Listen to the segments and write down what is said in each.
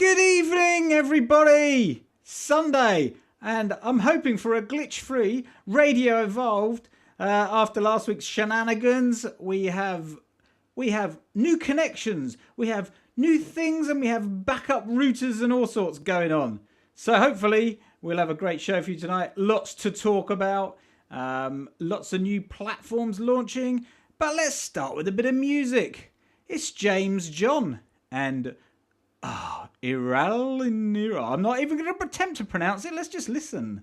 Good evening, everybody. Sunday, and I'm hoping for a glitch-free Radio Evolved. After last week's shenanigans, we have new connections, we have new things, and we have backup routers and all sorts going on. So hopefully we'll have a great show for you tonight. Lots to talk about, lots of new platforms launching. But let's start with a bit of music. It's James John and Iralinira. I'm not even going to attempt to pronounce it. Let's just listen.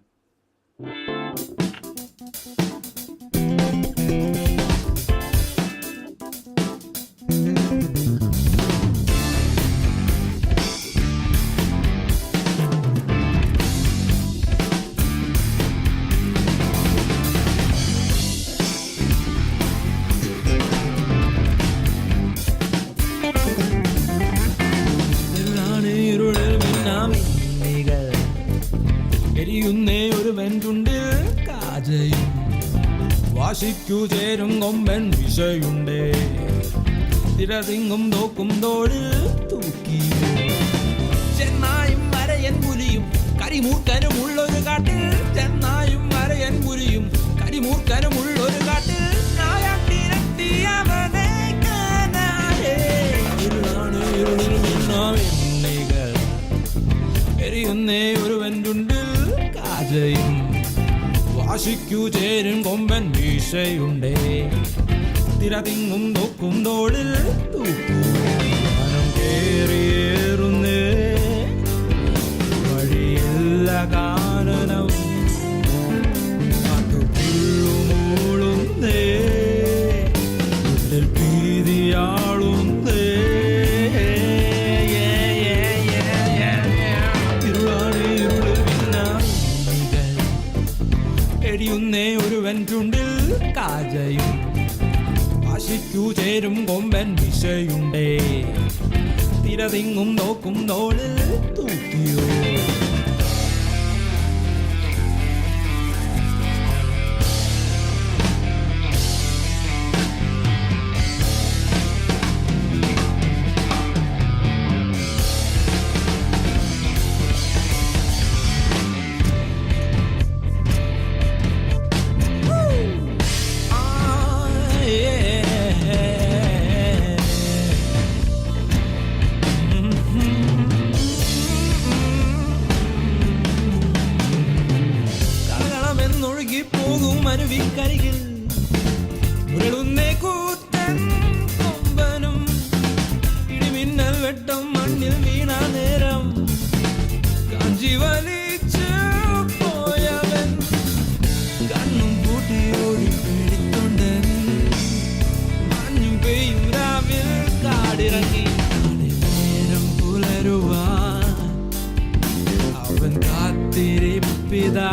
വാശിക്കു ചേരും കൊമ്പൻ വിഷയുണ്ടേ തിരതിങ്ങും തോക്കും തോളിൽ തൂക്കി ചെന്നായും വരയൻ പുലിയും കരിമൂർക്കനുമുള്ളൊരു കാട്ടിൽ ചെന്നായും വരയൻ പുലിയും കരിമൂർക്കനുമുള്ളൊരു കാട്ടിൽ നായാട്ടിരത്തിയവനെ കാണാനേ ഇരുളാണ് ഇരുളിൽ മിന്നാമിന്നികൾ എരിയുന്നേ ഒരുവൻ ചുണ്ടിൽ കാജയും വാശിക്കു ചേരും കൊമ്പൻ വീശയുണ്ടേ തിരതിങ്ങും തോക്കും തോളിൽ തൂക്കും കേറിയേറുന്നേ വഴിയില്ല കാനനം കാട്ടുപുള്ളുമൂളുന്നേ ഉള്ളിൽ ഭീതിയാളുന്നേ ഇരുളാണ് ഇരുളിൽ മിന്നാമിന്നികൾ എരിയുന്നേ ഒരുവൻ ചുണ്ടിൽ കാജയും വാശിക്കു ചേരും കൊമ്പൻ വിഷയുണ്ടേ തിരതിങ്ങും നോക്കും തോളിൽ തൂക്കിയോ കരികിൽ ഉരുളുന്നേ കൂത്തൻ കൊമ്പനും ഇടിമിന്നൽ വെട്ടം മണ്ണിൽ വീണ നേരം കാഞ്ചി വലിച്ചു പോയവൻ കണ്ണും പൂട്ടിയോടി പേടിക്കൊണ്ടൻ മഞ്ഞും പെയ്യും രാവിൽ കാടിറങ്ങി നേരം പുലരുവാൻ അവൻ കാത്തിരിപ്പിതാ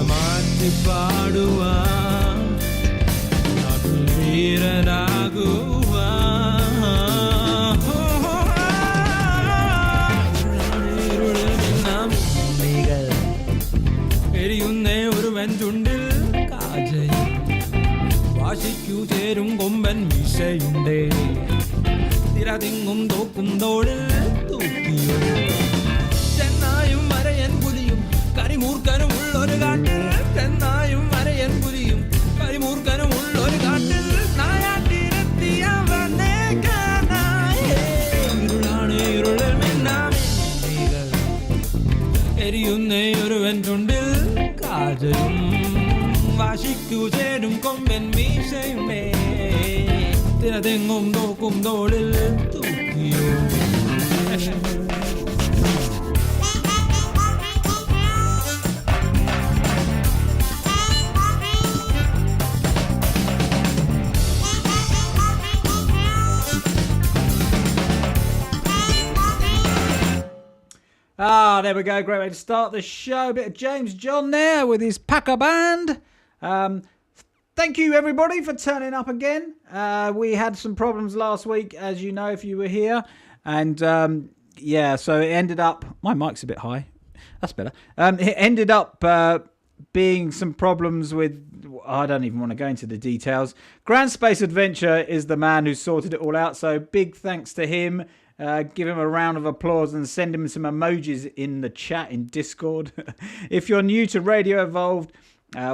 മാറ്റി പാടുവാൻ എരിയുന്നേ ഒരുവൻ ചുണ്ടിൽ കാജയും വാശിക്കു ചേരും കൊമ്പൻ വിഷയുണ്ടേ തിരതിങ്ങും തോക്കും തോളിൽ തൂക്കിയോ ചെന്നായും വരയൻ പുലിയും കരിമൂർക്കനും ഉള്ളൊരു കാട്ടിൽ ചെന്നായും വരയൻ പുലിയും കരിമൂർക്കനും ഉള്ളൊരു കാട്ടിൽ നായാട്ടിരത്തിയവനെ കാണാനേ ഇരുളാണ് ഇരുളിൽ മിന്നാമിന്നികൾ എരിയുന്നേ ഒരുവൻ ചുണ്ടിൽ കാജയും വാശിക്കു ചേരും കൊമ്പൻ മീശയുണ്ടേ തിരതെങ്ങും നോക്കും തോളിൽ തൂക്കിയോ There we go. Great way to start the show. A bit of James John there with his Packer band. Thank you, everybody, for turning up again. We had some problems last week, as you know, if you were here. And, so it ended up... My mic's a bit high. That's better. It ended up being some problems with, I don't even want to go into the details. Grand Space Adventure is the man who sorted it all out, so big thanks to him. Give him a round of applause and send him some emojis in the chat in Discord. If you're new to Radio Evolved,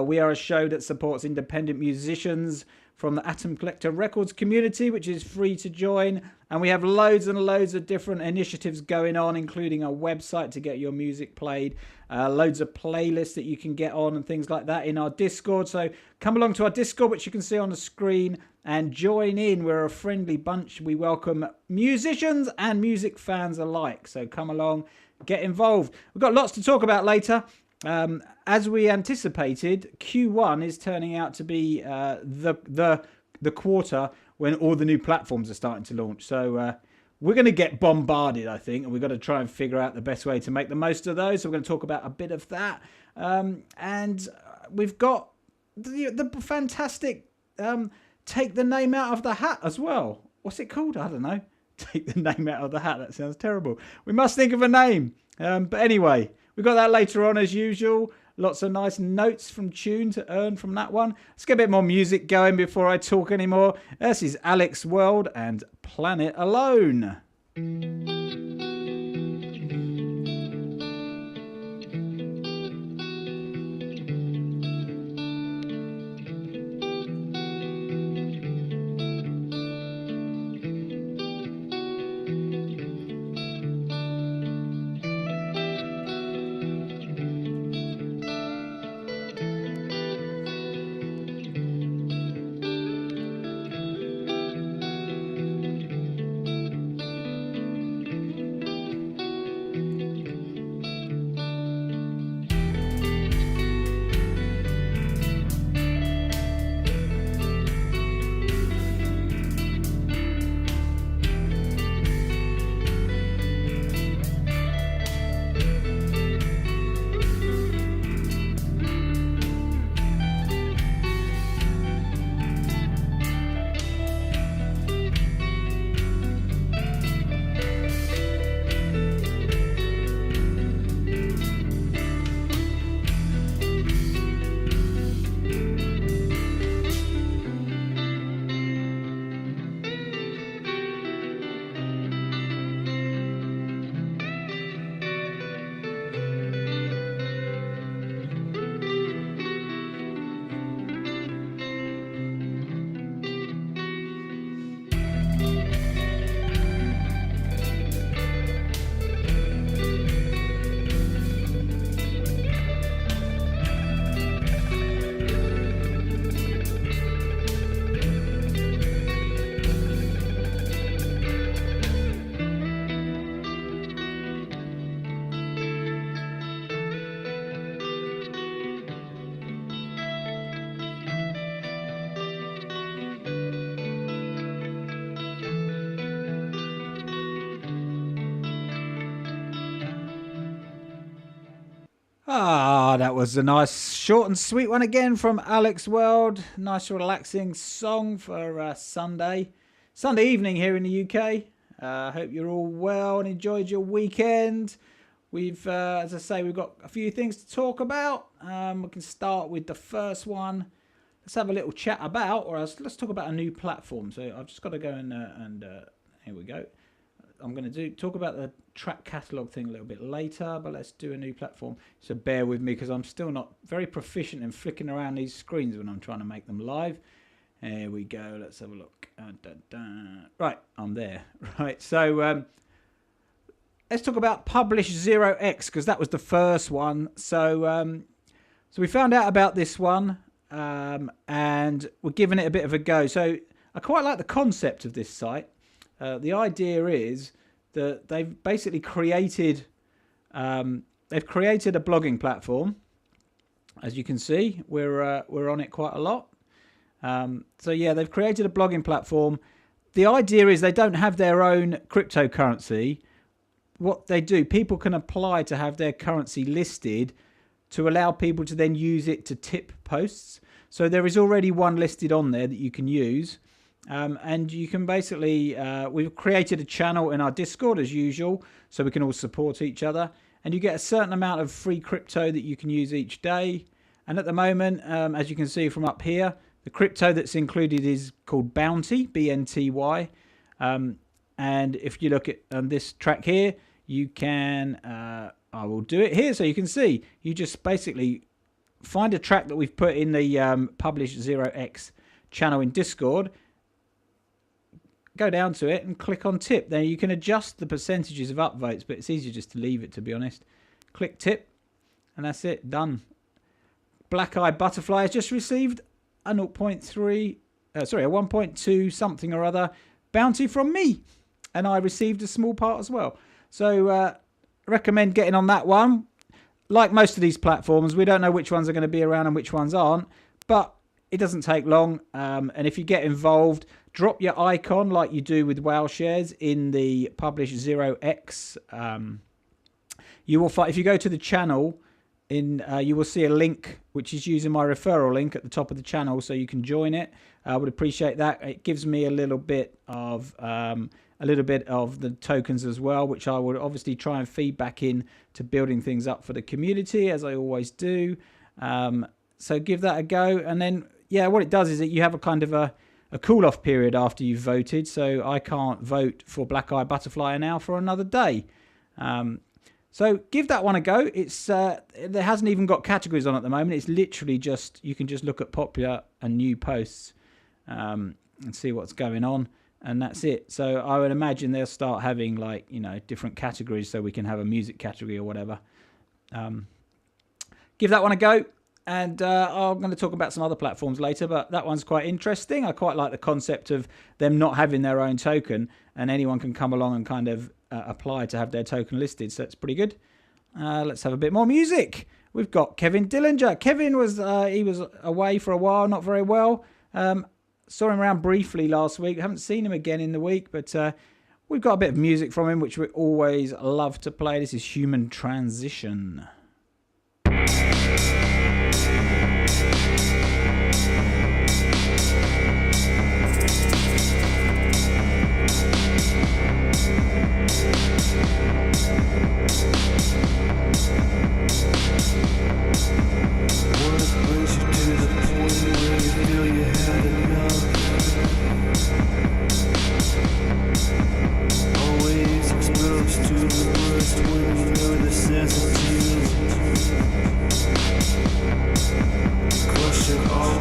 we are a show that supports independent musicians from the Atom Collector Records community, which is free to join. And we have loads and loads of different initiatives going on, including a website to get your music played, loads of playlists that you can get on and things like that in our Discord. So come along to our Discord, which you can see on the screen, and join in. We're a friendly bunch. We welcome musicians and music fans alike. So come along, get involved. We've got lots to talk about later. As we anticipated, Q1 is turning out to be the quarter when all the new platforms are starting to launch. So we're going to get bombarded, I think, and we've got to try and figure out the best way to make the most of those. So we're going to talk about a bit of that. And we've got the fantastic Take the Name Out of the Hat as well. What's it called? I don't know. Take the Name Out of the Hat. That sounds terrible. We must think of a name. But anyway, we've got that later on as usual. Lots of nice notes from Tune to earn from that one. Let's get a bit more music going before I talk anymore. This is Alex World and Planet Alone. That was a nice short and sweet one again from Alex World. Nice relaxing song for Sunday evening here in the UK. Hope you're all well and enjoyed your weekend. We've, as I say, we've got a few things to talk about. We can start with the first one. Let's have a little chat about, or let's talk about a new platform. So I've just got to go and here we go. I'm going to talk about the track catalogue thing a little bit later, but let's do a new platform. So bear with me because I'm still not very proficient in flicking around these screens when I'm trying to make them live. Here we go. Let's have a look. Right, I'm there. Right, so let's talk about Publish 0x because that was the first one. So we found out about this one and we're giving it a bit of a go. So I quite like the concept of this site. The idea is that they've basically created a blogging platform. As you can see, we're on it quite a lot. So yeah, they've created a blogging platform. The idea is they don't have their own cryptocurrency. What they do, people can apply to have their currency listed to allow people to then use it to tip posts. So there is already one listed on there that you can use. And you can basically, we've created a channel in our Discord as usual, so we can all support each other. And you get a certain amount of free crypto that you can use each day. And at the moment, as you can see from up here, the crypto that's included is called Bounty, BNTY. And if you look at this track here, you can, I will do it here so you can see. You just basically find a track that we've put in the Publish 0x channel in Discord, go down to it and click on tip. Then you can adjust the percentages of upvotes, but it's easier just to leave it, to be honest. Click tip, and that's it, done. Black Eye Butterfly has just received a 1.2 something or other bounty from me, and I received a small part as well. So recommend getting on that one. Like most of these platforms, we don't know which ones are going to be around and which ones aren't, but it doesn't take long. And if you get involved, drop your icon like you do with WoW Shares in the Publish 0x. You will find, if you go to the channel, you will see a link which is using my referral link at the top of the channel, so you can join it. I would appreciate that. It gives me a little bit of the tokens as well, which I would obviously try and feed back in to building things up for the community, as I always do. So give that a go, and then what it does is that you have a kind of a cool-off period after you've voted. So I can't vote for Black Eye Butterfly now for another day. So give that one a go. It's there hasn't even got categories on at the moment. It's literally just, you can just look at popular and new posts and see what's going on, and that's it. So I would imagine they'll start having, like, different categories, so we can have a music category or whatever. Give that one a go. And I'm going to talk about some other platforms later, but that one's quite interesting. I quite like the concept of them not having their own token, and anyone can come along and kind of apply to have their token listed. So that's pretty good. Let's have a bit more music. We've got Kevin Dillinger. Kevin was he was away for a while, not very well. Saw him around briefly last week. Haven't seen him again in the week, but we've got a bit of music from him, which we always love to play. This is Human Transition. Always exposed to the worst when you know this isn't you. Question all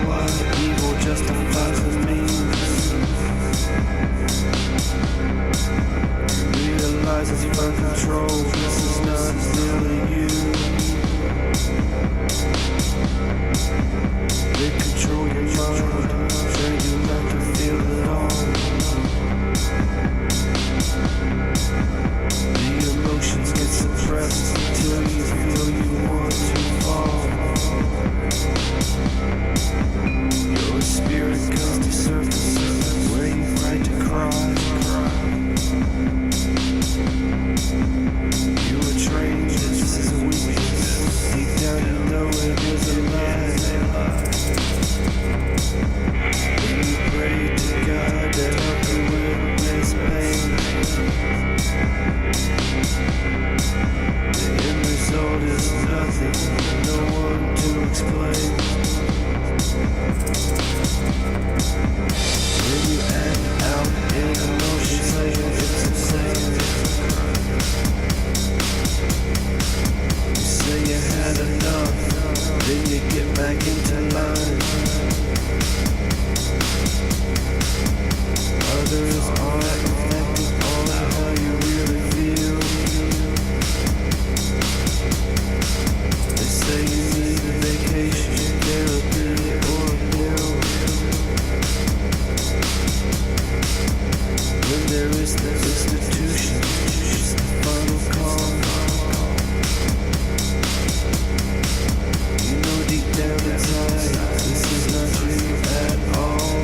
why evil justifies the means. Realize it's for control, this is not really you. They control your mind, train you not to feel it all. The emotions get suppressed until you feel you want to fall. Your spirit comes to surface where you fight to cry. You were trained that this is a weakness. Deep down you know it is a lie. When you pray to God to help you with this pain, the end result is nothing, no one to explain. When you act out in emotions, it's insane. You say you had enough, then you get back into line. Others aren't reflecting on how you really feel. They say you need a vacation, therapy, or a pill. When there is the institution, it's the final call. You know deep down inside, this is not you at all.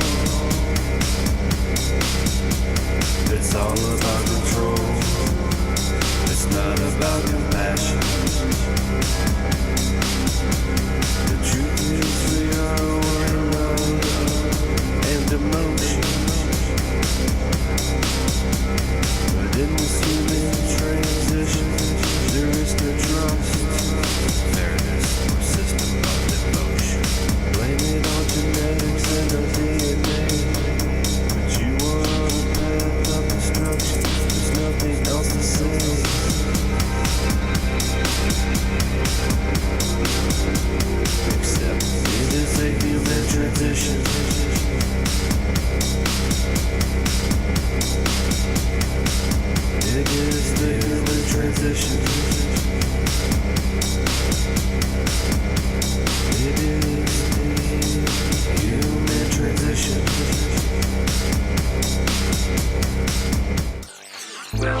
It's all about control. It's not about compassion. The truth is we are one love and emotion. But in this human transition, there is no trust, fairness, or system.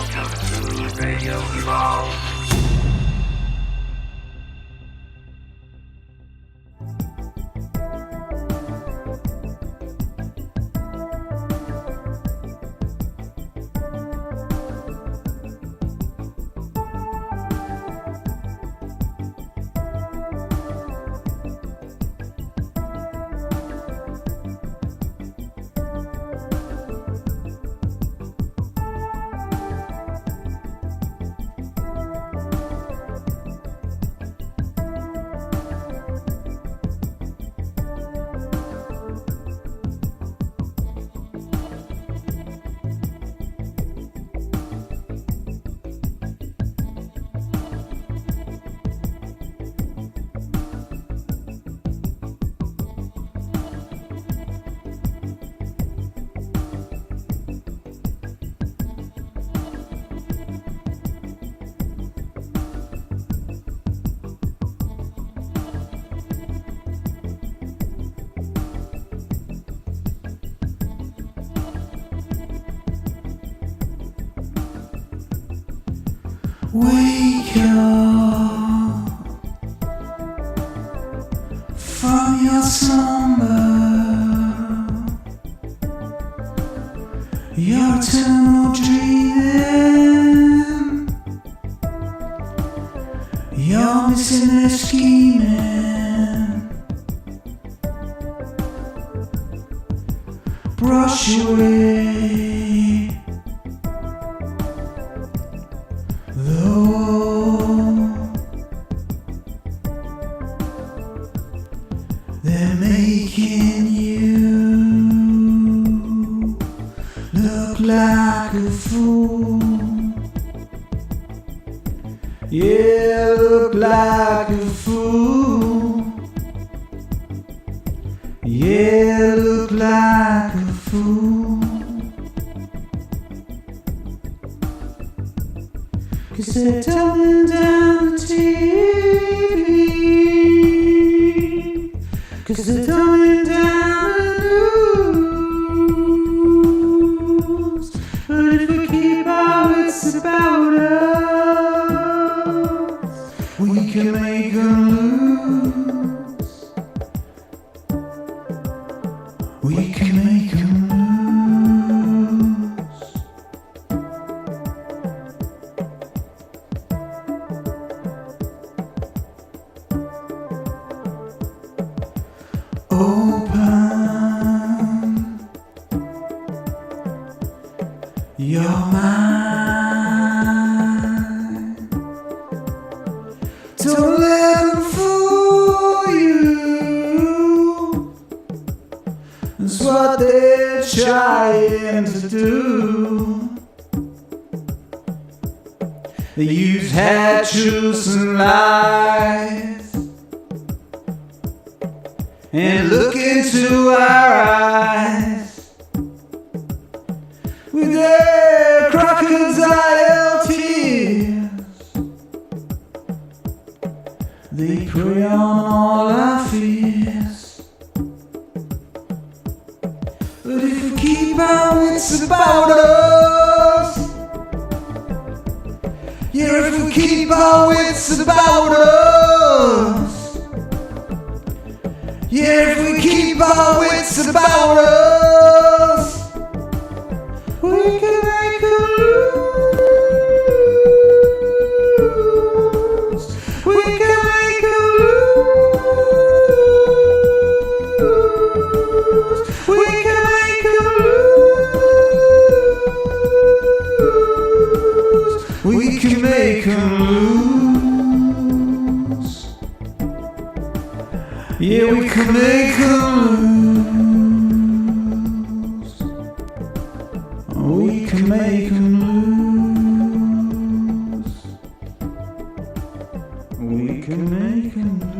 Welcome to Radio Evolve. Wake up from your slumber, your eternal dreaming, you're missing the scheming. Brush away they're making you look like a fool. Yeah, look like a fool. Yeah, look like a fool. 'Cause they're dumbing down the TV, 'cause they're dumbing down the news. But if we keep our wits about us, we can make them lose. We can make them lose. Open your mind. Don't let them fool you. That's what they're trying to do. They use half truths and lies and look into our eyes with their crocodile tears. They prey on all our fears. But if we keep our wits about us, yeah, if we keep our wits about us, yeah, if we keep our wits about us, we can make them lose. We can make them lose. We can make them lose. We can make them lose. Yeah, we can make them lose. We can make them lose. We can make them lose.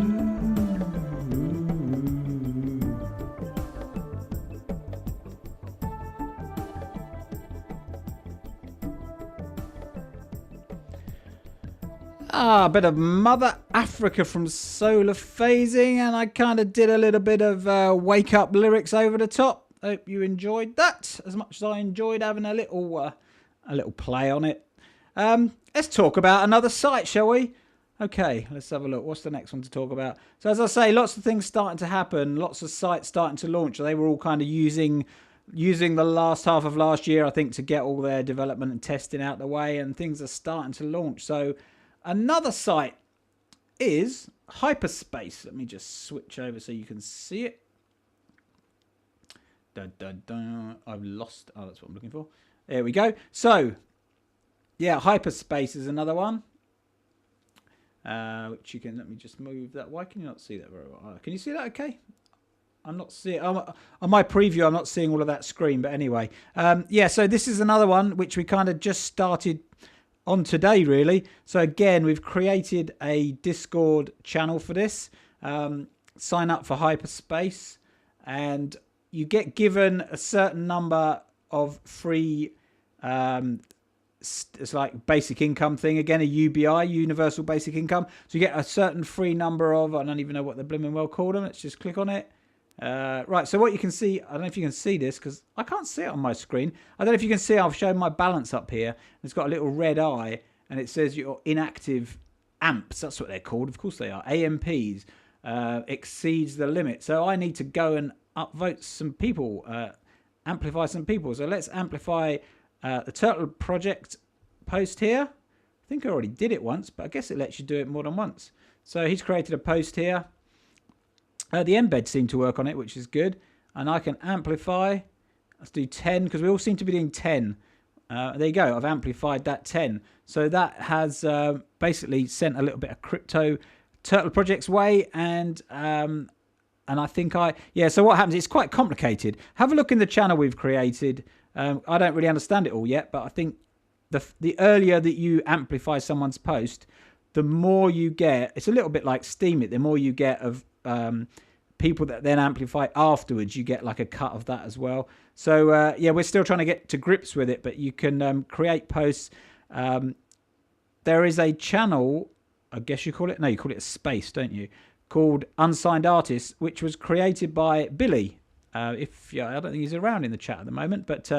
A bit of Mother Africa from Solar Phasing, and I kind of did a little bit of wake up lyrics over the top. Hope you enjoyed that as much as I enjoyed having a little play on it. Let's talk about another site, shall we? Okay, let's have a look. What's the next one to talk about? So as I say, lots of things starting to happen. Lots of sites starting to launch. They were all kind of using the last half of last year, I think, to get all their development and testing out the way, and things are starting to launch. So another site is Hyperspace. Let me just switch over so you can see it. I've lost. Oh, that's what I'm looking for. There we go. So, yeah, Hyperspace is another one. Which you can, let me just move that. Why can you not see that very well? Can you see that okay? I'm not seeing, on my preview, I'm not seeing all of that screen, but anyway. Yeah, so this is another one which we kind of just started on today, really. So again, we've created a Discord channel for this. Sign up for Hyperspace, and you get given a certain number of free it's like basic income thing again, a UBI, universal basic income. So you get a certain free number of, I don't even know what the blooming well called them. Let's just click on it. Right, so what you can see, I don't know if you can see this because I can't see it on my screen. I don't know if you can see, I've shown my balance up here. It's got a little red eye and it says your inactive amps, that's what they're called, of course they are, AMPs, exceeds the limit. So I need to go and upvote some people, amplify some people. So let's amplify the Turtle Project post here. I think I already did it once, but I guess it lets you do it more than once. So he's created a post here. The embed seemed to work on it, which is good. And I can amplify. Let's do 10, because we all seem to be doing 10. There you go. I've amplified that 10. So that has basically sent a little bit of crypto Turtle Project's way. And I think yeah, so what happens, it's quite complicated. Have a look in the channel we've created. I don't really understand it all yet, but I think the earlier that you amplify someone's post, the more you get. It's a little bit like Steemit. The more you get of people that then amplify afterwards, you get like a cut of that as well. So yeah, we're still trying to get to grips with it, but you can create posts. There is a channel, I guess you call it, no, you call it a space, don't you, called Unsigned Artists, which was created by Billy. I don't think he's around in the chat at the moment, but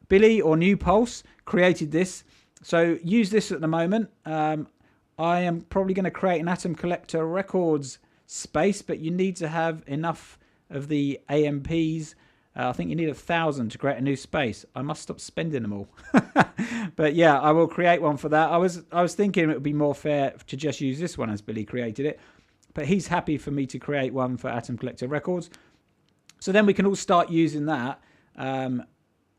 Billy or New Pulse created this. So use this at the moment. I am probably going to create an Atom Collector Records space, but you need to have enough of the AMPs. I think you need 1,000 to create a new space. I must stop spending them all. But yeah, I will create one for that. I was thinking it would be more fair to just use this one as Billy created it, but he's happy for me to create one for Atom Collector Records. So then we can all start using that.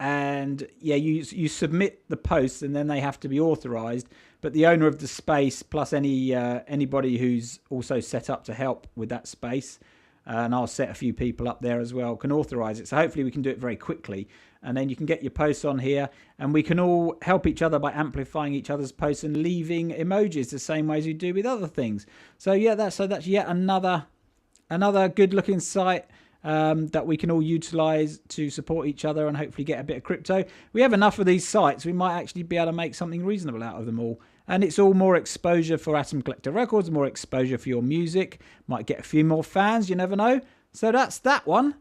And yeah, you submit the posts and then they have to be authorized. But the owner of the space plus anybody who's also set up to help with that space, and I'll set a few people up there as well, can authorize it. So hopefully we can do it very quickly. And then you can get your posts on here and we can all help each other by amplifying each other's posts and leaving emojis the same way as you do with other things. So yeah, that's yet another good looking site that we can all utilize to support each other and hopefully get a bit of crypto. We have enough of these sites, we might actually be able to make something reasonable out of them all. And it's all more exposure for Atom Collector Records, more exposure for your music. Might get a few more fans, you never know. So that's that one.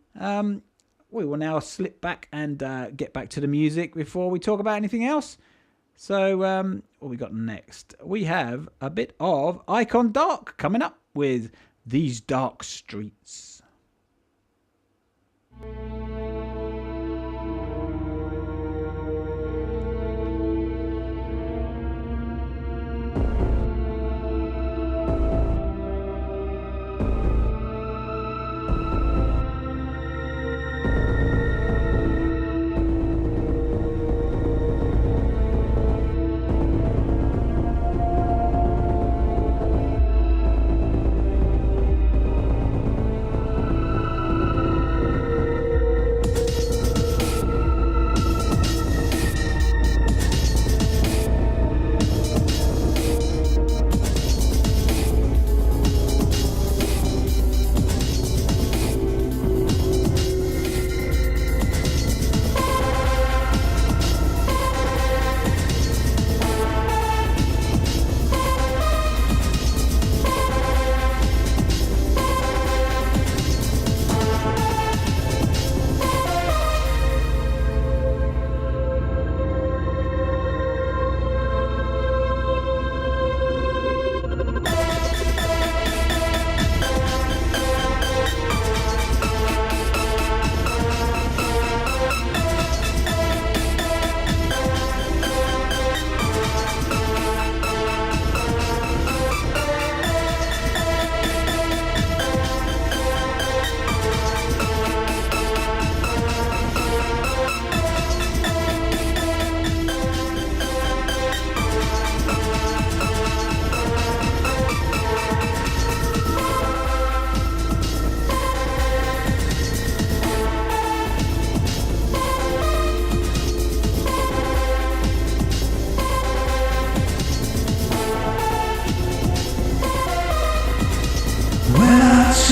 We will now slip back and get back to the music before we talk about anything else. So what we got next? We have a bit of Icon Dark coming up with These Dark Streets.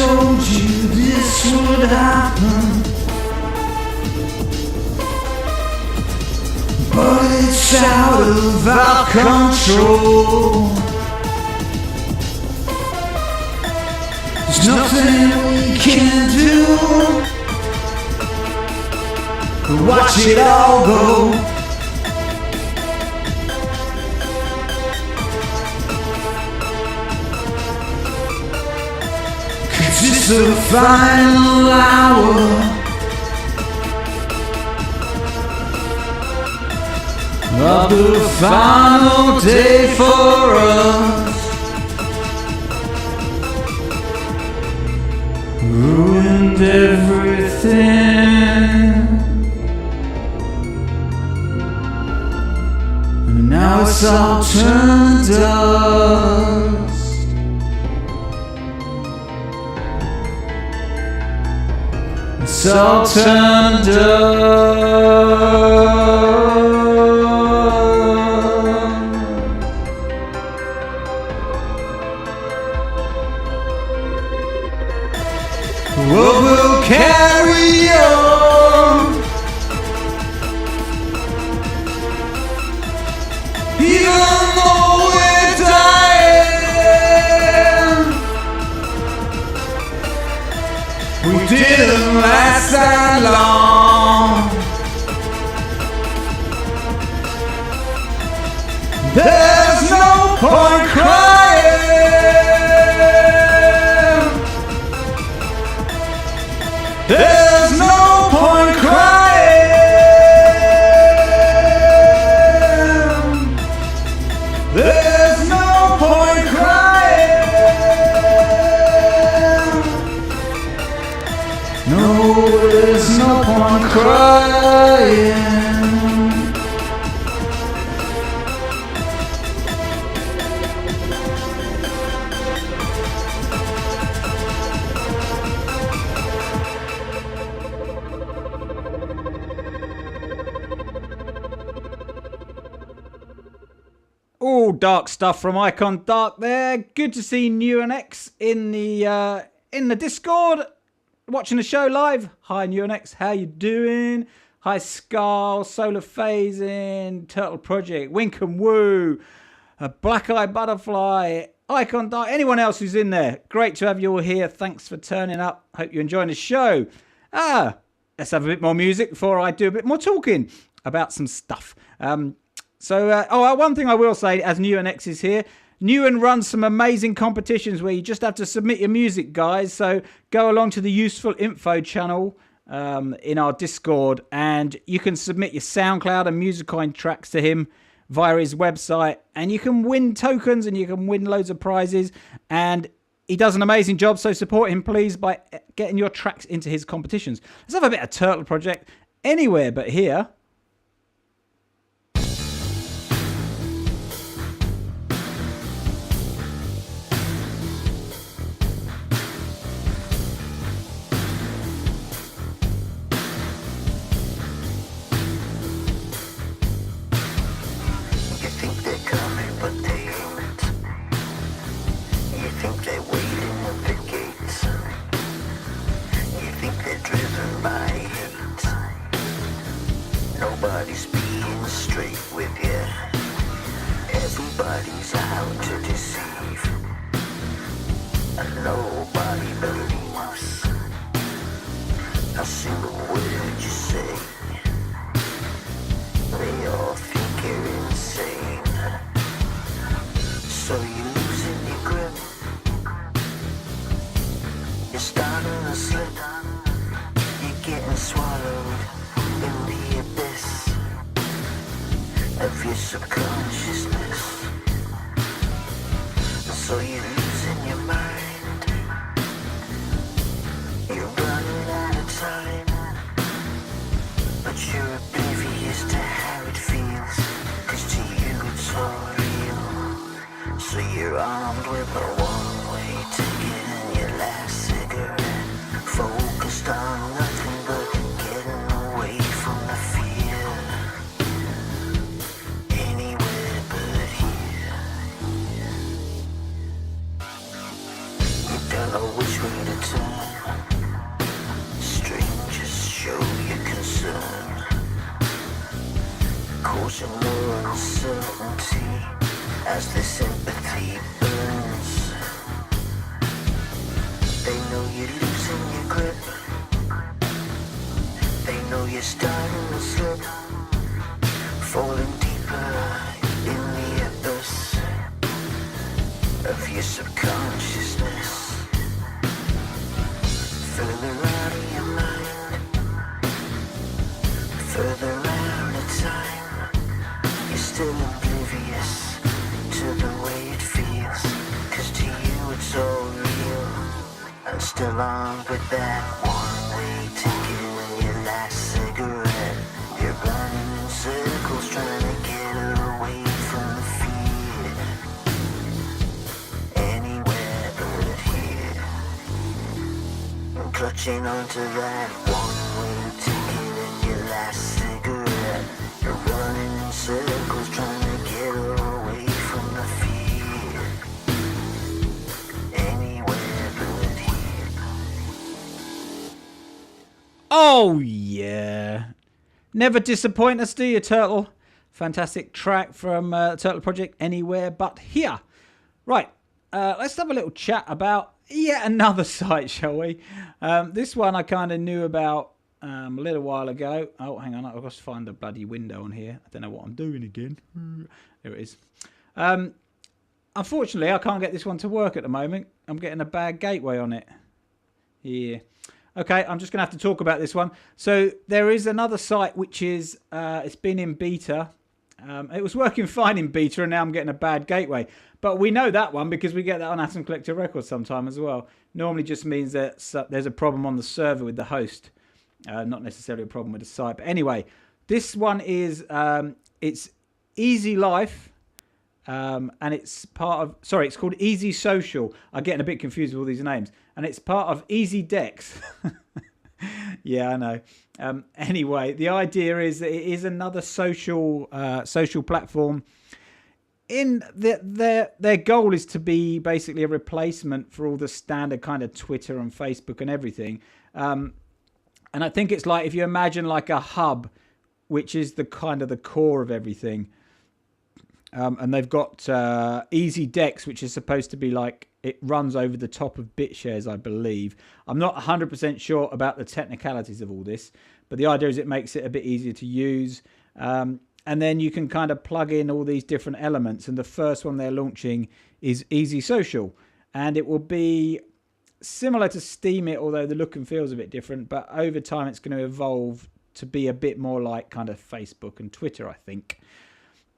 told you this would happen, but it's out of our control. There's nothing we can do but watch it all go. It's the final hour of the final day for us. Ruined everything, and now it's all turned dust. It's all turned up. What will carry on? Even though we're dying, we didn't last that long. There's no point crying. There's no point crying. There's no point crying. No, there's no point crying. All dark stuff from Icon Dark there. Good to see New and X in the Discord, watching the show live. Hi New and X, how you doing? Hi Scarl, Solar Phasing, Turtle Project, Wink and Woo, Black Eye Butterfly, Icon Dark, anyone else who's in there. Great to have you all here. Thanks for turning up. Hope you're enjoying the show. Let's have a bit more music before I do a bit more talking about some stuff. One thing I will say, as New and X is here, Newen runs some amazing competitions where you just have to submit your music, guys. So go along to the Useful Info channel in our Discord, and you can submit your SoundCloud and Musicoin tracks to him via his website, and you can win tokens and you can win loads of prizes. And he does an amazing job, so support him, please, by getting your tracks into his competitions. Let's have a bit of Turtle Project anywhere but here. Nobody's being straight with you. Everybody's out to deceive, and nobody believes a single word you say. They all think you're insane, so you're losing your grip. You're starting to slip. You're getting swallowed in the abyss of your subconsciousness. So you're losing your mind. You're running out of time, but you're oblivious to how it feels, 'cause to you it's all real. So you're armed with a one-way ticket and your last cigarette, focused on nothing but getting away from the fear. Anywhere but here. You don't know which way to turn. as the sympathy burns. They know you're losing your grip. They know you're starting to slip, falling deeper in the abyss of your subconsciousness. Further out of your mind, further out of time, you're still oblivious to the way it feels, 'cause to you it's all real, and still armed with that one-way ticket and your last cigarette. You're burning in circles trying to get away from the fear, anywhere but here. And clutching onto that one-way ticket and your last cigarette. You're running in circles trying to get away from the fear, anywhere but here. Oh, yeah. Never disappoint us, do you, Turtle? Fantastic track from Turtle Project, Anywhere But Here. Right, let's have a little chat about yet another site, shall we? This one I kind of knew about a little while ago. Oh, hang on, I've got to find the bloody window on here. I don't know what I'm doing again. There it is. Unfortunately, I can't get this one to work at the moment. I'm getting a bad gateway on it. Yeah. Okay, I'm just going to have to talk about this one. So there is another site which is, it's been in beta. It was working fine in beta and now I'm getting a bad gateway. But we know that one because we get that on Atom Collector Records sometime as well. Normally just means that there's a problem on the server with the host. Not necessarily a problem with the site. But anyway, this one is, it's Easy Life. And it's part of, sorry, it's called Easy Social. I'm getting a bit confused with all these names. And it's part of Easy Dex. Yeah, I know. Anyway, the idea is that it is another social platform. In their goal is to be basically a replacement for all the standard kind of Twitter and Facebook and everything. And I think it's like, if you imagine like a hub, which is the kind of the core of everything. And they've got Easy Dex, which is supposed to be like, it runs over the top of BitShares, I believe. I'm not 100% sure about the technicalities of all this, but the idea is it makes it a bit easier to use. And then you can kind of plug in all these different elements. And the first one they're launching is Easy Social. And it will be similar to Steemit, although the look and feel is a bit different. But over time, it's going to evolve to be a bit more like kind of Facebook and Twitter, I think.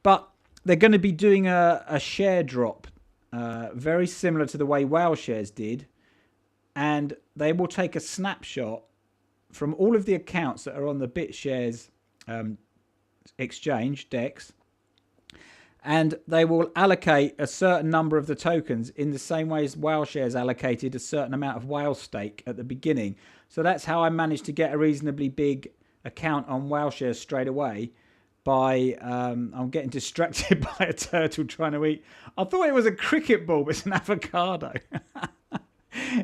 But they're going to be doing a share drop, very similar to the way WowShares did. And they will take a snapshot from all of the accounts that are on the BitShares exchange, DEX. And they will allocate a certain number of the tokens in the same way as WowShares allocated a certain amount of WoW stake at the beginning. So that's how I managed to get a reasonably big account on WowShares straight away. I'm getting distracted by a turtle trying to eat. I thought it was a cricket ball, but it's an avocado.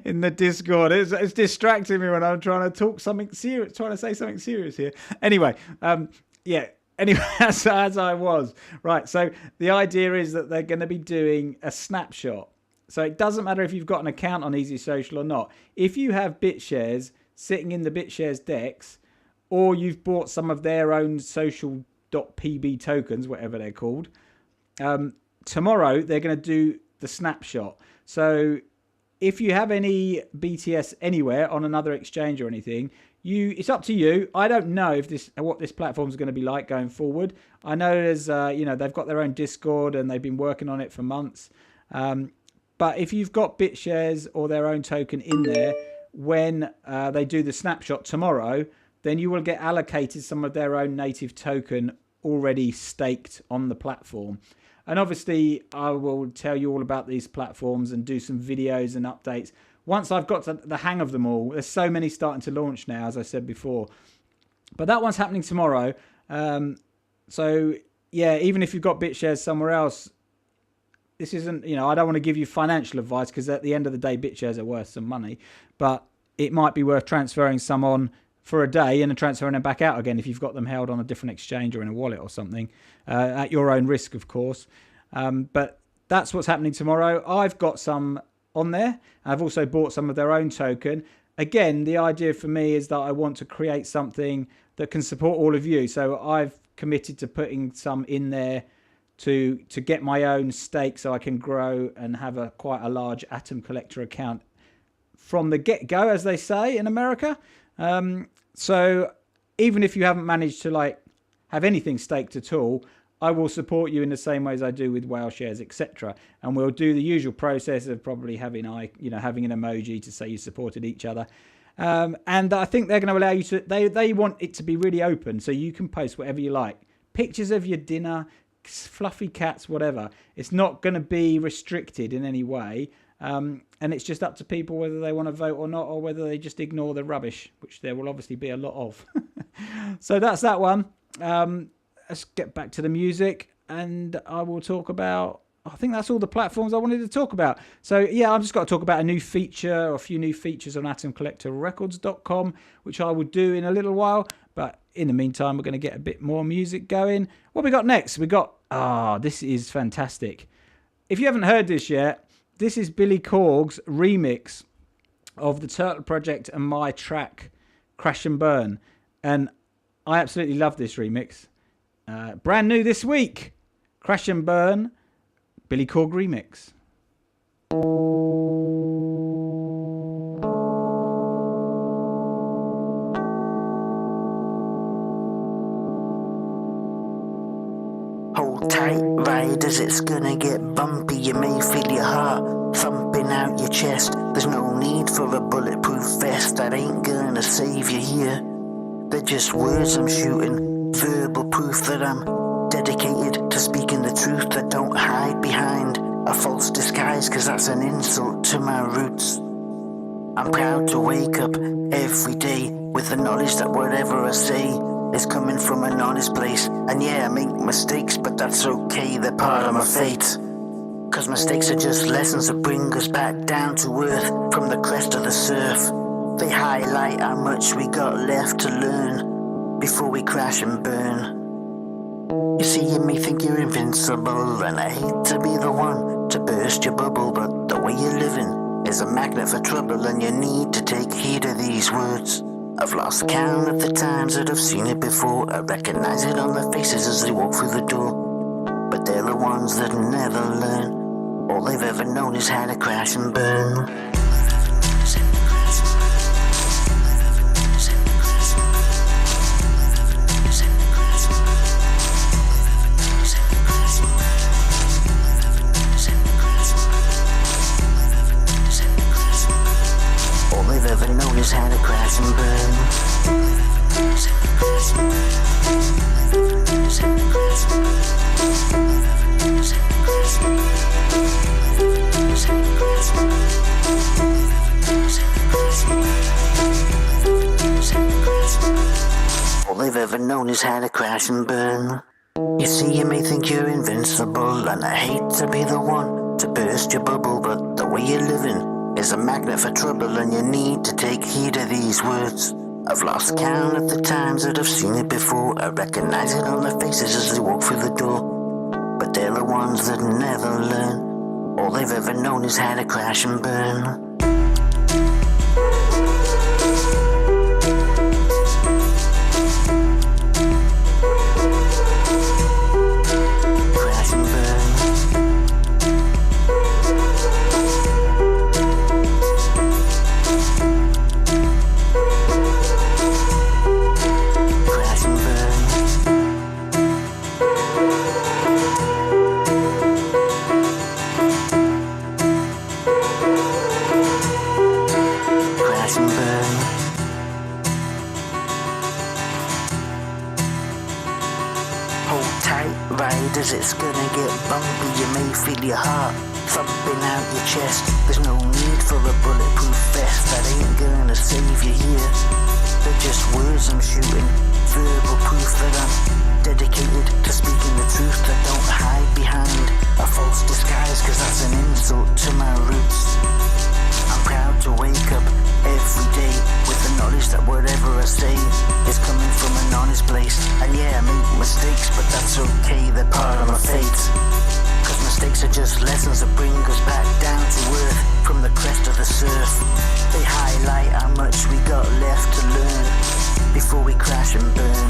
In the Discord, it's distracting me when I'm trying to talk something serious, trying to say something serious here. Anyway, yeah. Anyway, as I was right. So the idea is that they're going to be doing a snapshot. So it doesn't matter if you've got an account on Easy Social or not. If you have BitShares sitting in the BitShares DEX, or you've bought some of their own social.pb tokens, whatever they're called, tomorrow they're going to do the snapshot. So if you have any BTS anywhere on another exchange or anything, it's up to you. I don't know what this platform is going to be like going forward. I know there's they've got their own Discord and they've been working on it for months. But if you've got BitShares or their own token in there, when they do the snapshot tomorrow, then you will get allocated some of their own native token already staked on the platform. And obviously, I will tell you all about these platforms and do some videos and updates once I've got the hang of them all. There's so many starting to launch now, as I said before. But that one's happening tomorrow. So, yeah, even if you've got BitShares somewhere else, this isn't, I don't want to give you financial advice because at the end of the day, BitShares are worth some money. But it might be worth transferring some on for a day and then transferring them back out again if you've got them held on a different exchange or in a wallet or something, at your own risk, of course. But that's what's happening tomorrow. I've got some on there. I've also bought some of their own token. Again, the idea for me is that I want to create something that can support all of you. So I've committed to putting some in there to get my own stake so I can grow and have quite a large Atom Collector account from the get-go, as they say in America. So even if you haven't managed to have anything staked at all, I will support you in the same way as I do with whale shares, etc. And we'll do the usual process of probably having an emoji to say you supported each other. And I think they're going to allow you to. They want it to be really open, so you can post whatever you like, pictures of your dinner, fluffy cats, whatever. It's not going to be restricted in any way, and it's just up to people whether they want to vote or not, or whether they just ignore the rubbish, which there will obviously be a lot of. So that's that one. Let's get back to the music, and I will talk about, I think that's all the platforms I wanted to talk about. So yeah, I've just got to talk about a new feature, or a few new features on atomcollectorrecords.com, which I will do in a little while. But in the meantime, we're going to get a bit more music going. What we got next? We got, this is fantastic. If you haven't heard this yet, this is Billy Corg's remix of the Turtle Project and my track, Crash and Burn. And I absolutely love this remix. Brand new this week, Crash and Burn, Billy Corg remix. Hold tight, riders, it's gonna get bumpy. You may feel your heart thumping out your chest. There's no need for a bulletproof vest. That ain't gonna save you here. They're just words I'm shooting, verbal proof that I'm dedicated to speaking the truth. I don't hide behind a false disguise, cause that's an insult to my roots. I'm proud to wake up every day with the knowledge that whatever I say is coming from an honest place. And yeah, I make mistakes, but that's okay, they're part of my fate. Cause mistakes are just lessons that bring us back down to earth from the crest of the surf. They highlight how much we got left to learn before we crash and burn. You see, you may think you're invincible, and I hate to be the one to burst your bubble, but the way you're living is a magnet for trouble, and you need to take heed of these words. I've lost count of the times that I've seen it before. I recognize it on their faces as they walk through the door. But they're the ones that never learn. All they've ever known is how to crash and burn. Is how to crash and burn. All they've ever known is how to crash and burn. You see, you may think you're invincible, and I hate to be the one to burst your bubble, but the way you're living is a magnet for trouble, and you need to take heed of these words. I've lost count of the times that I've seen it before. I recognize it on their faces as they walk through the door. But they're the ones that never learn. All they've ever known is how to crash and burn. It's gonna get bumpy, you may feel your heart thumping out your chest. There's no need for a bulletproof vest, that ain't gonna save you here. They're just words I'm shooting, verbal proof that I'm dedicated to speaking the truth. I don't hide behind a false disguise, cause that's an insult to my roots. I'm proud to wake up every day with the knowledge that whatever I say is coming from an honest place. And yeah, I make mistakes, but that's okay, they're part of my fate. Cause mistakes are just lessons that bring us back down to earth from the crest of the surf. They highlight how much we got left to learn before we crash and burn.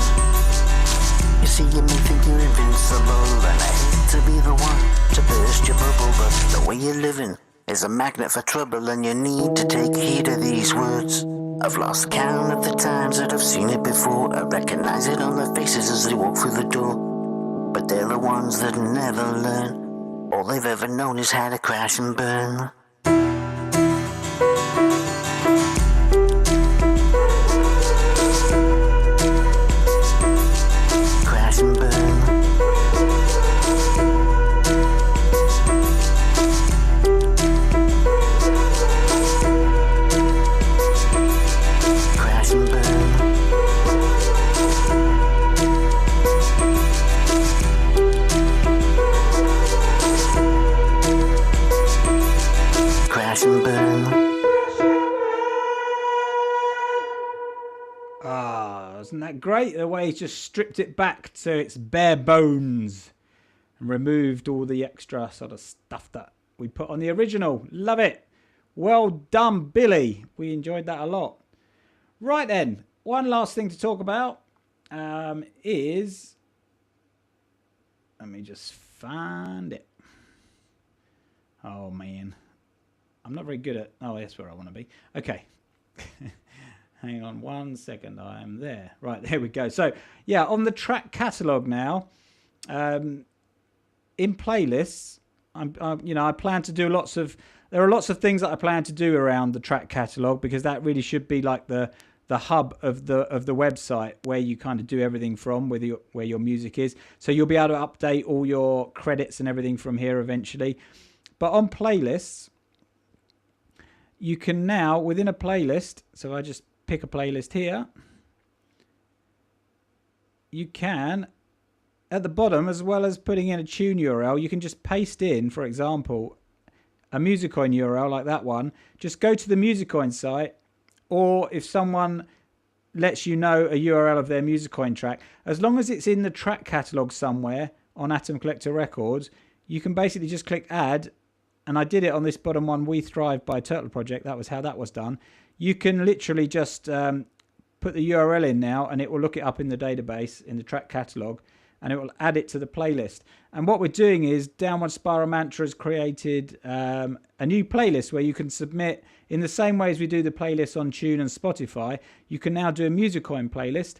You see, you may think you're invincible, and I hate to be the one to burst your bubble, but the way you're living is a magnet for trouble, and you need to take heed of these words. I've lost count of the times that I've seen it before. I recognize it on their faces as they walk through the door. But they're the ones that never learn. All they've ever known is how to crash and burn. Crash and burn. Crash and burn. Crash and burn. Ah, isn't that great? The way he's just stripped it back to its bare bones and removed all the extra sort of stuff that we put on the original. Love it. Well done, Billy. We enjoyed that a lot. Right then, one last thing to talk about is... Let me just find it. Oh, man. I'm not very good at... Oh, that's where I want to be. Okay. Hang on 1 second. I am there. Right, there we go. So, yeah, on the track catalogue now, in playlists, I plan to do lots of... There are lots of things that I plan to do around the track catalogue, because that really should be like the hub of the website where you kind of do everything from, where your music is. So you'll be able to update all your credits and everything from here eventually. But on playlists, you can now, within a playlist, so I just pick a playlist here, you can, at the bottom, as well as putting in a tune URL, you can just paste in, for example, a Musicoin URL like that one. Just go to the Musicoin site, or if someone lets you know a URL of their Musicoin track, as long as it's in the track catalogue somewhere on Atom Collector Records, you can basically just click add. And I did it on this bottom one, We Thrive by Turtle Project. That was how that was done. You can literally just put the URL in now, and it will look it up in the database, in the track catalogue, and it will add it to the playlist. And what we're doing is Downward Spiral Mantra has created a new playlist where you can submit, in the same way as we do the playlist on Tune and Spotify, you can now do a Musicoin playlist.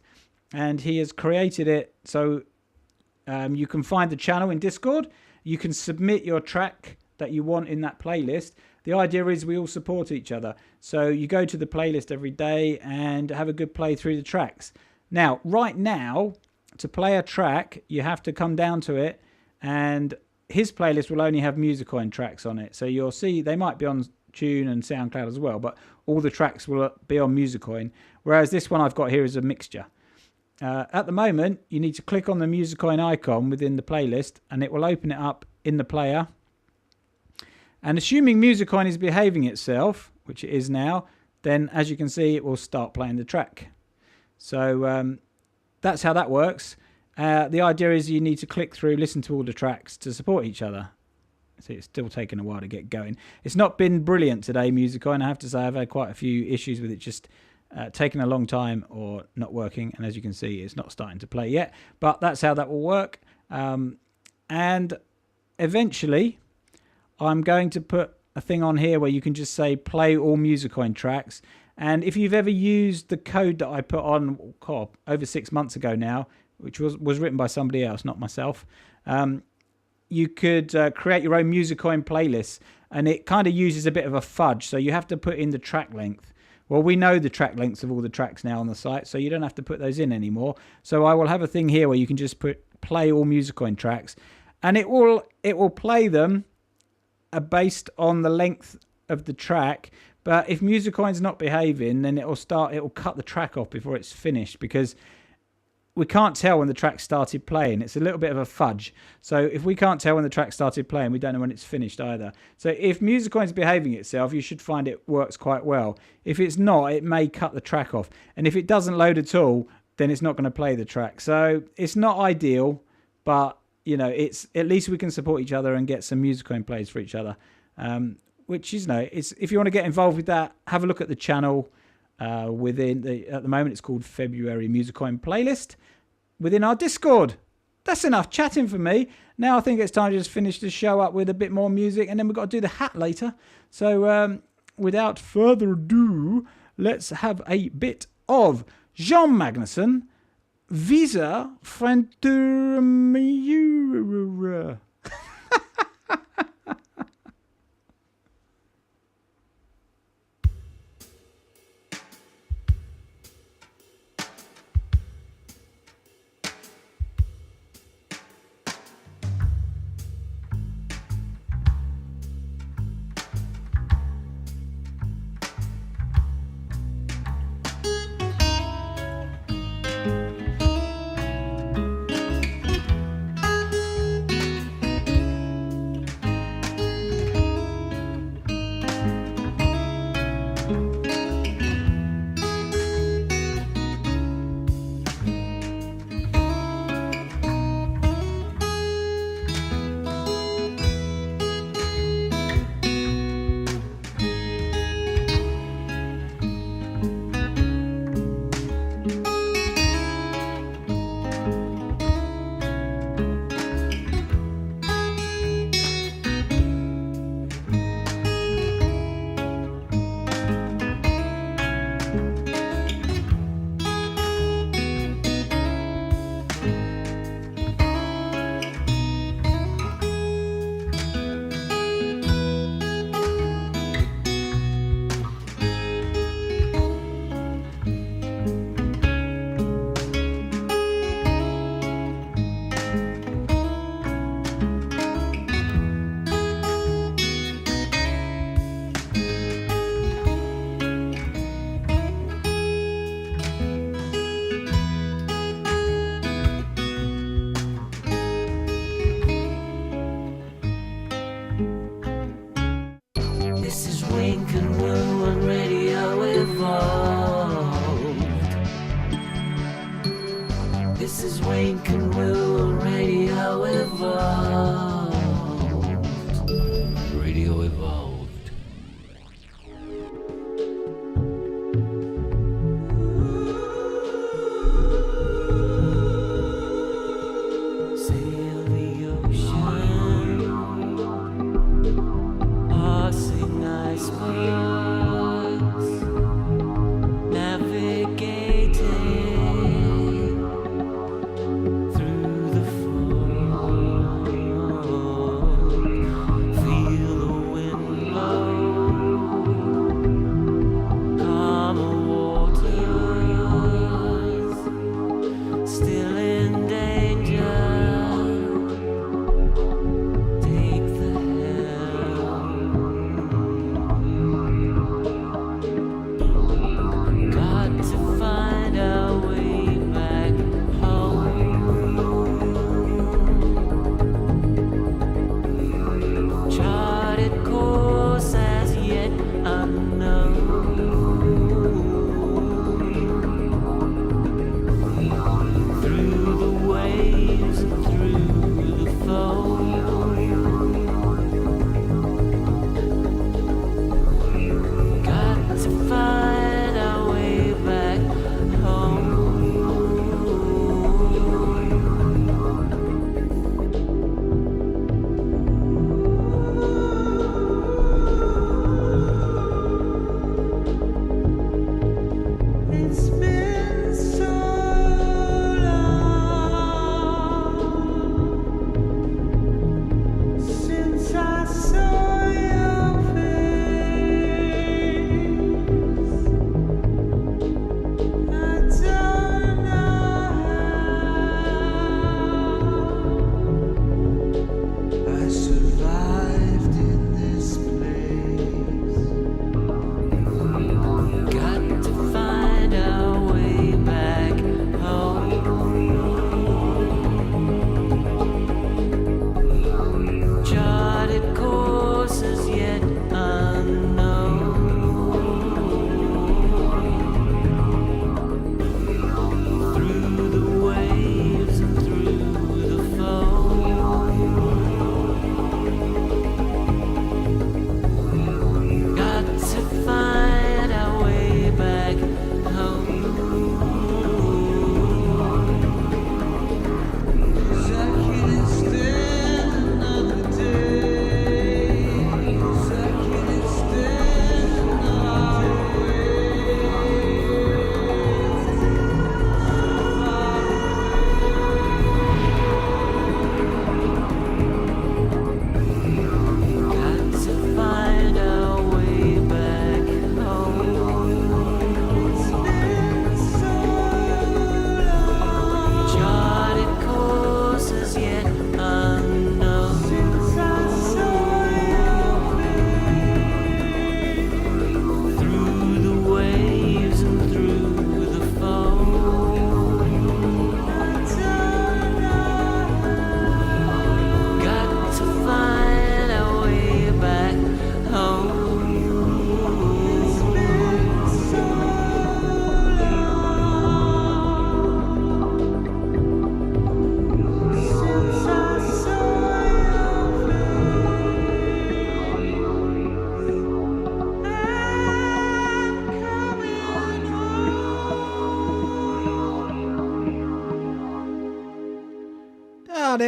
And he has created it so you can find the channel in Discord. You can submit your track that you want in that playlist. The idea is we all support each other. So you go to the playlist every day and have a good play through the tracks. Now, right now, to play a track, you have to come down to it, and his playlist will only have Musicoin tracks on it. So you'll see they might be on Tune and SoundCloud as well, but all the tracks will be on Musicoin. Whereas this one I've got here is a mixture. At the moment, you need to click on the Musicoin icon within the playlist, and it will open it up in the player. And assuming Musicoin is behaving itself, which it is now, then as you can see, it will start playing the track. So that's how that works. The idea is you need to click through, listen to all the tracks to support each other. So it's still taking a while to get going. It's not been brilliant today, Musicoin. I have to say I've had quite a few issues with it just taking a long time or not working. And as you can see, it's not starting to play yet. But that's how that will work. And eventually, I'm going to put a thing on here where you can just say play all Musicoin tracks. And if you've ever used the code that I put on over 6 months ago now, which was written by somebody else, not myself, you could create your own Musicoin playlists, and it kind of uses a bit of a fudge. So you have to put in the track length. Well, we know the track lengths of all the tracks now on the site, so you don't have to put those in anymore. So I will have a thing here where you can just play all Musicoin tracks, and it will play them based on the length of the track. But if Musicoin's not behaving, then it will cut the track off before it's finished, because we can't tell when the track started playing. It's a little bit of a fudge. So if we can't tell when the track started playing, we don't know when it's finished either. So if Musicoin's behaving itself, you should find it works quite well. If it's not, it may cut the track off. And if it doesn't load at all, then it's not going to play the track. So it's not ideal, but it's at least we can support each other and get some music plays for each other. Which is, it's if you want to get involved with that, have a look at the channel at the moment it's called February Musicoin Playlist within our Discord. That's enough chatting for me. Now I think it's time to just finish the show up with a bit more music, and then we've got to do the hat later. So without further ado, let's have a bit of Jean Magnusson, Visa Frenturmura.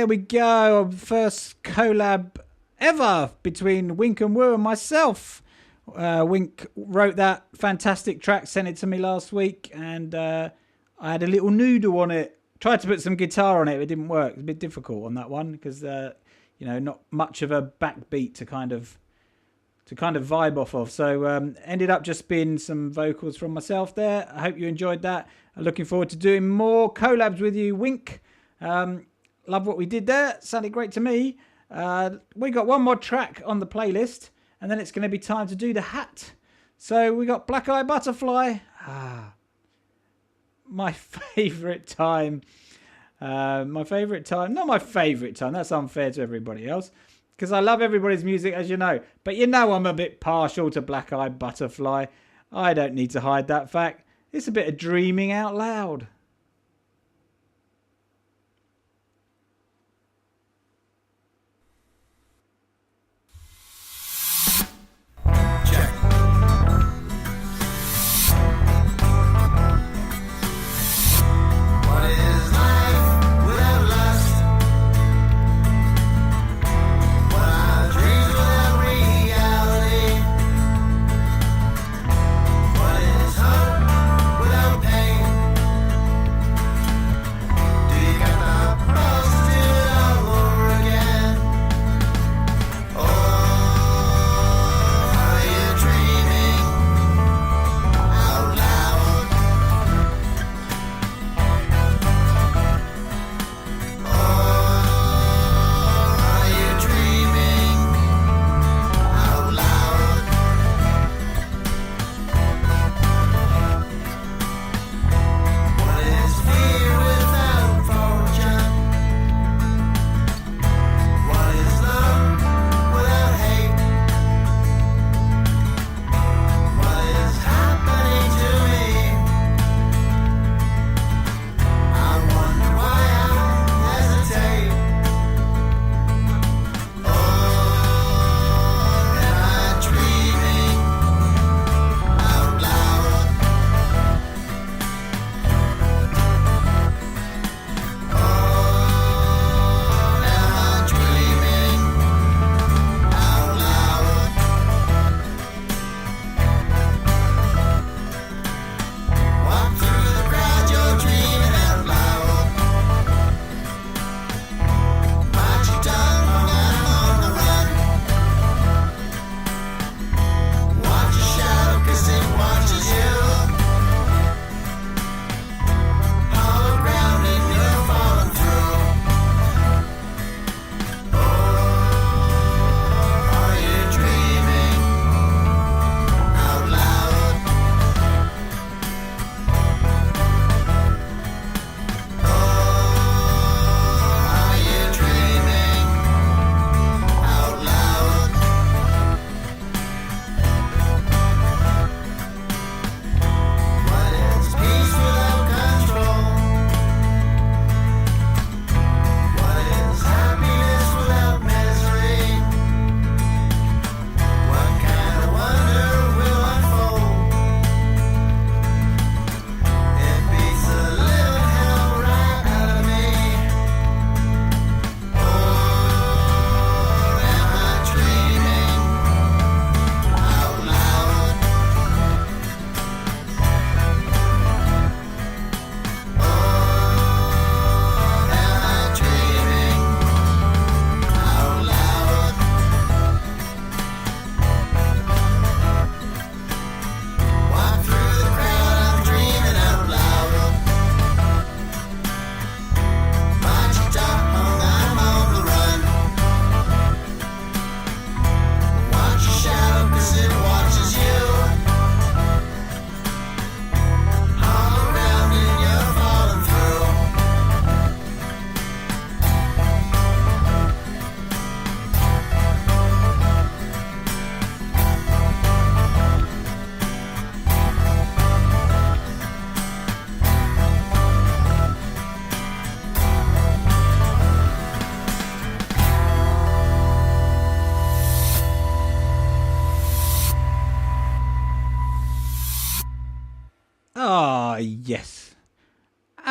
there we go. First collab ever between Wink and Woo and myself. Wink wrote that fantastic track, sent it to me last week, and I had a little noodle on it. Tried to put some guitar on it, but it didn't work. It's a bit difficult on that one because not much of a backbeat to kind of vibe off of. So ended up just being some vocals from myself there. I hope you enjoyed that. I'm looking forward to doing more collabs with you, Wink. Love what we did there. Sounded great to me. We got one more track on the playlist, and then it's going to be time to do the hat. So we got Black Eye Butterfly. My favourite time. Not my favourite time. That's unfair to everybody else. Because I love everybody's music, as you know. But you know I'm a bit partial to Black Eye Butterfly. I don't need to hide that fact. It's a bit of dreaming out loud. What is hope without pain?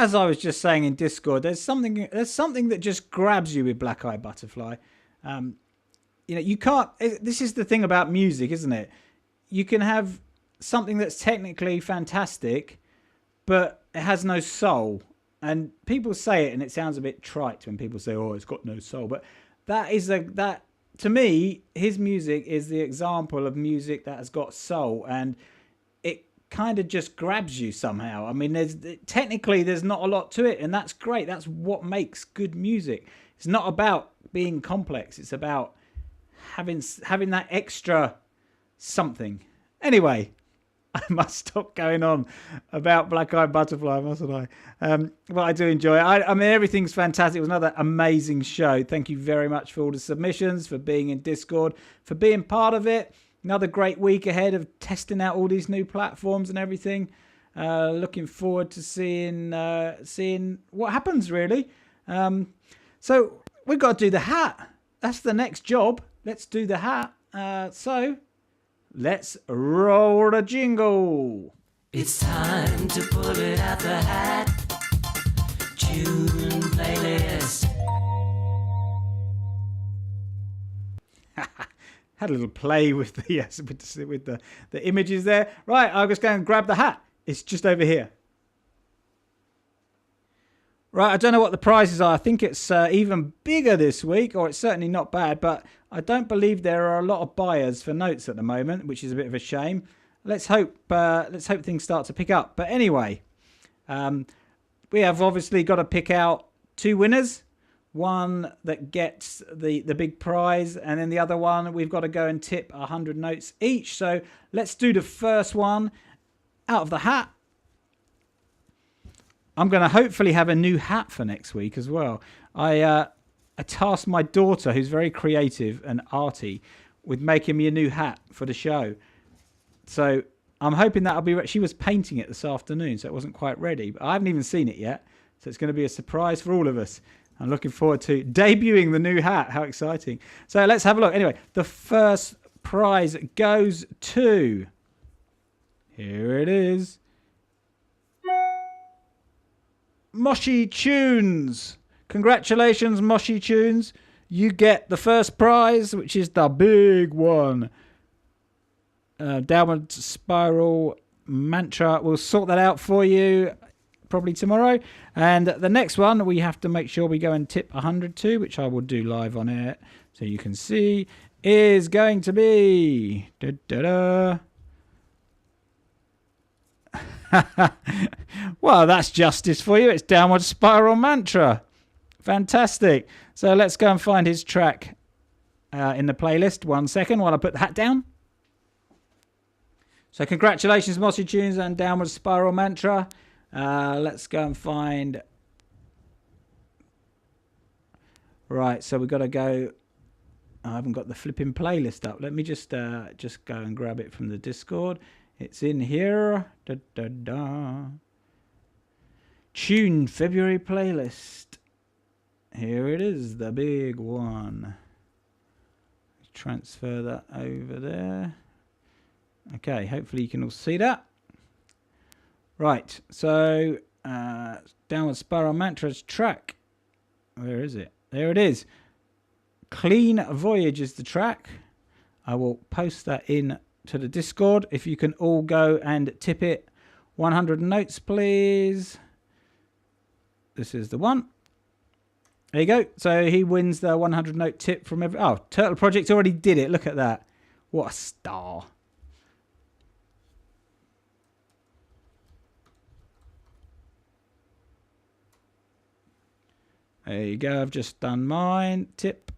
as I was just saying in Discord, there's something that just grabs you with Black Eye Butterfly. You can't. This is the thing about music, isn't it? You can have something that's technically fantastic, but it has no soul. And people say it, and it sounds a bit trite when people say, "Oh, it's got no soul." But that to me, his music is the example of music that has got soul, and it kind of just grabs you somehow. I mean, there's not a lot to it, and that's great. That's what makes good music. It's not about being complex. It's about having that extra something. Anyway, I must stop going on about Black Eye Butterfly, mustn't I? But I do enjoy it. I mean, everything's fantastic. It was another amazing show. Thank you very much for all the submissions, for being in Discord, for being part of it. Another great week ahead of testing out all these new platforms and everything. Looking forward to seeing what happens, really. So we've got to do the hat. That's the next job. Let's do the hat. So let's roll the jingle. It's time to pull it out the hat. Tune playlist. Had a little play with the images there. Right, I'll just go and grab the hat. It's just over here. Right, I don't know what the prizes are. I think it's even bigger this week, or it's certainly not bad, but I don't believe there are a lot of buyers for notes at the moment, which is a bit of a shame. Let's hope things start to pick up. But anyway, we have obviously got to pick out 2 winners. One that gets the big prize, and then the other one we've got to go and tip 100 notes each. So let's do the first one out of the hat. I'm going to hopefully have a new hat for next week as well. I tasked my daughter, who's very creative and arty, with making me a new hat for the show. So I'm hoping that'll be... She was painting it this afternoon, so it wasn't quite ready. But I haven't even seen it yet. So it's going to be a surprise for all of us. I'm looking forward to debuting the new hat. How exciting. So let's have a look. Anyway, the first prize goes to... Here it is. Moshi Tunes. Congratulations, Moshi Tunes. You get the first prize, which is the big one. Downward Spiral Mantra. We'll sort that out for you probably tomorrow. And the next one, we have to make sure we go and tip 100 to, which I will do live on air so you can see, is going to be... Well, that's justice for you. It's Downward Spiral Mantra. Fantastic. So let's go and find his track in the playlist. 1 second while I put the hat down. So congratulations, Mossy Tunes and Downward Spiral Mantra. Let's go and find... Right, so we've got to go... I haven't got the flipping playlist up. Let me just go and grab it from the Discord. It's in here. Tune February playlist. Here it is, the big one. Transfer that over there. Okay, hopefully you can all see that. Right, so Downward Spiral Mantra's track. Where is it? There it is. Clean Voyage is the track. I will post that in to the Discord. If you can all go and tip it 100 notes, please. This is the one. There you go. So he wins the 100 note tip from every... Oh, Turtle Project already did it. Look at that. What a star. There you go. I've just done mine. Tip.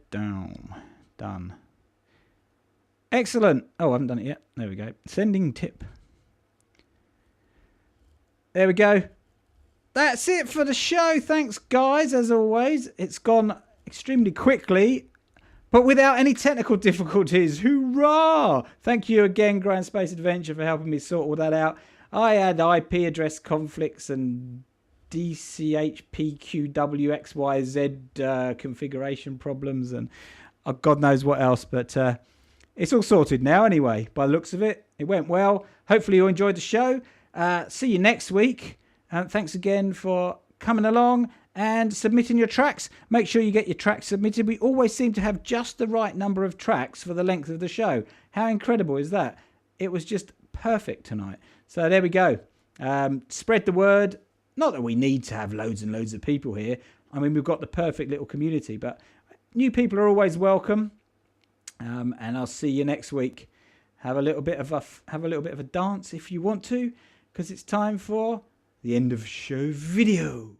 Done. Excellent. Oh, I haven't done it yet. There we go. Sending tip. There we go. That's it for the show. Thanks, guys, as always. It's gone extremely quickly, but without any technical difficulties. Hoorah! Thank you again, Grand Space Adventure, for helping me sort all that out. I had IP address conflicts and DCHPQWXYZ configuration problems and God knows what else, but it's all sorted now anyway. By the looks of it, it went well. Hopefully you enjoyed the show. See you next week. Thanks again for coming along and submitting your tracks. Make sure you get your tracks submitted. We always seem to have just the right number of tracks for the length of the show. How incredible is that? It was just perfect tonight. So there we go. Spread the word. Not that we need to have loads and loads of people here. I mean, we've got the perfect little community, but new people are always welcome. And I'll see you next week. Have a little bit of a dance if you want to, because it's time for the end of show video.